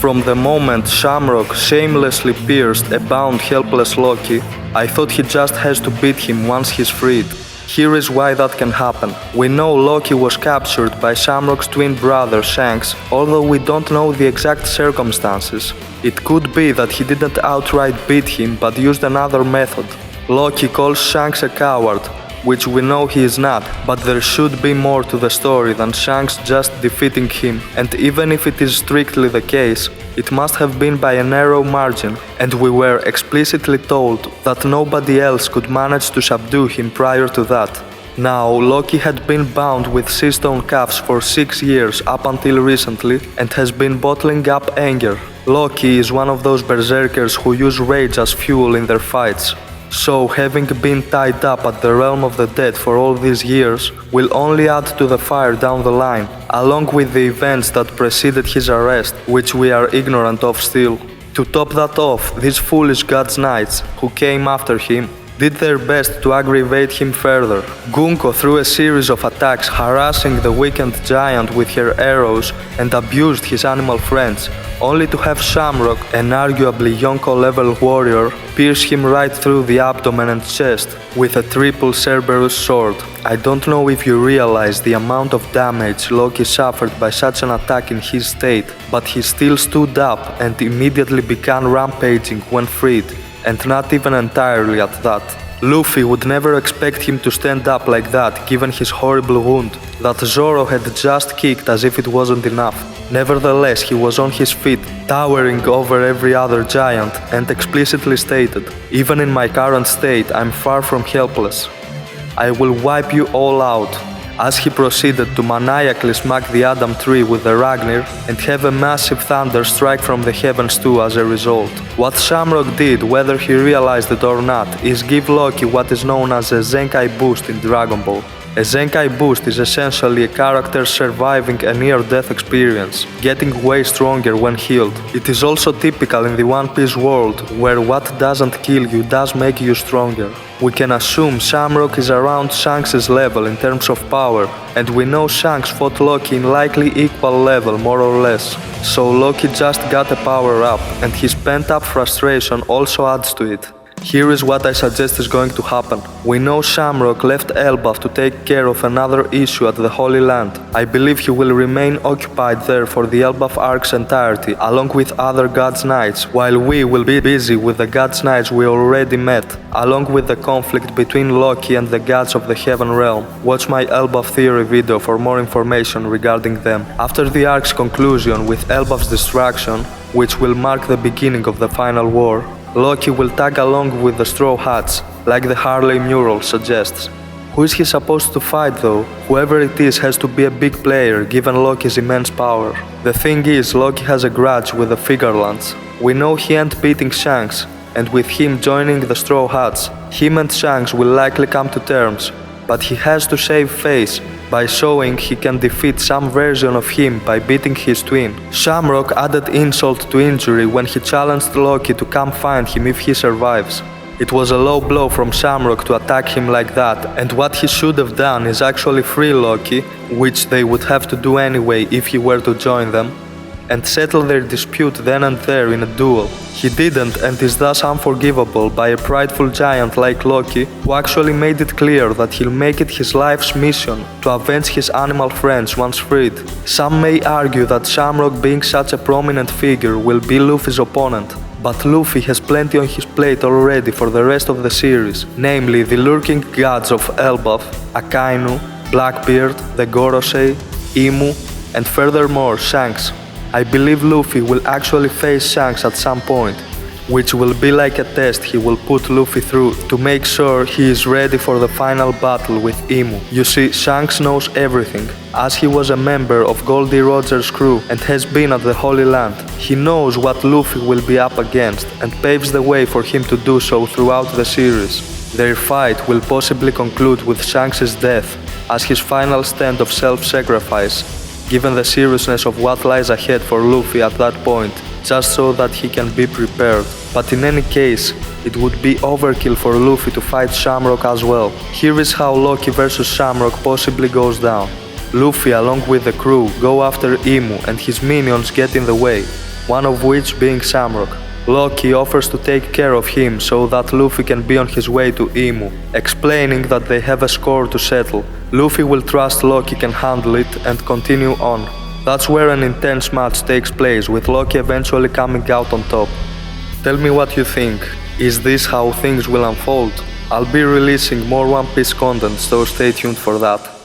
From the moment Shamrock shamelessly pierced a bound helpless Loki, I thought he just has to beat him once he's freed. Here is why that can happen. We know Loki was captured by Shamrock's twin brother Shanks, although we don't know the exact circumstances. It could be that he didn't outright beat him but used another method. Loki calls Shanks a coward, which we know he is not, but there should be more to the story than Shanks just defeating him, and even if it is strictly the case, it must have been by a narrow margin, and we were explicitly told that nobody else could manage to subdue him prior to that. Now, Loki had been bound with sea stone cuffs for 6 years up until recently and has been bottling up anger. Loki is one of those berserkers who use rage as fuel in their fights. So, having been tied up at the realm of the dead for all these years will only add to the fire down the line, along with the events that preceded his arrest, which we are ignorant of still. To top that off, these foolish God's Knights, who came after him, did their best to aggravate him further. Gunko threw a series of attacks harassing the weakened giant with her arrows and abused his animal friends, only to have Shamrock, an arguably Yonko-level warrior, pierce him right through the abdomen and chest with a triple Cerberus sword. I don't know if you realize the amount of damage Loki suffered by such an attack in his state, but he still stood up and immediately began rampaging when freed, and not even entirely at that. Luffy would never expect him to stand up like that given his horrible wound that Zoro had just kicked as if it wasn't enough. Nevertheless, he was on his feet, towering over every other giant, and explicitly stated, "Even in my current state, I'm far from helpless. I will wipe you all out," as he proceeded to maniacally smack the Adam tree with the Ragnir and have a massive thunder strike from the heavens too as a result. What Shamrock did, whether he realized it or not, is give Loki what is known as a Zenkai boost in Dragon Ball. A Zenkai boost is essentially a character surviving a near-death experience, getting way stronger when healed. It is also typical in the One Piece world, where what doesn't kill you does make you stronger. We can assume Shamrock is around Shanks' level in terms of power, and we know Shanks fought Loki in likely equal level more or less. So Loki just got a power up, and his pent-up frustration also adds to it. Here is what I suggest is going to happen. We know Shamrock left Elbaf to take care of another issue at the Holy Land. I believe he will remain occupied there for the elbaf arc's entirety, along with other God's Knights, while we will be busy with the God's Knights we already met, along with the conflict between Loki and the gods of the Heaven Realm. Watch my elbaf theory video for more information regarding them. After the arc's conclusion with Elbaf's destruction, which will mark the beginning of the final war, Loki will tag along with the Straw Hats, like the Harley mural suggests. Who is he supposed to fight though? Whoever it is has to be a big player given Loki's immense power. The thing is, Loki has a grudge with the Figurelands. We know he ain't beating Shanks, and with him joining the Straw Hats, him and Shanks will likely come to terms, but he has to save face by showing he can defeat some version of him by beating his twin. Shamrock added insult to injury when he challenged Loki to come find him if he survives. It was a low blow from Shamrock to attack him like that, and what he should have done is actually free Loki, which they would have to do anyway if he were to join them, and settle their dispute then and there in a duel. He didn't, and is thus unforgivable by a prideful giant like Loki, who actually made it clear that he'll make it his life's mission to avenge his animal friends once freed. Some may argue that Shamrock being such a prominent figure will be Luffy's opponent, but Luffy has plenty on his plate already for the rest of the series, namely the lurking gods of Elbaf, Akainu, Blackbeard, the Gorosei, Imu, and furthermore Shanks. I believe Luffy will actually face Shanks at some point, which will be like a test he will put Luffy through to make sure he is ready for the final battle with Imu. You see, Shanks knows everything, as he was a member of Goldie Roger's crew and has been at the Holy Land. He knows what Luffy will be up against and paves the way for him to do so throughout the series. Their fight will possibly conclude with Shanks' death as his final stand of self-sacrifice, given the seriousness of what lies ahead for Luffy at that point, just so that he can be prepared. But in any case, it would be overkill for Luffy to fight Shamrock as well. Here is how Loki vs Shamrock possibly goes down. Luffy along with the crew go after Imu and his minions get in the way. one of which being Shamrock. Loki offers to take care of him so that Luffy can be on his way to Imu, explaining that they have a score to settle. Luffy will trust Loki can handle it and continue on. That's where an intense match takes place, with Loki eventually coming out on top. Tell me what you think. Is this how things will unfold? I'll be releasing more One Piece content, so stay tuned for that.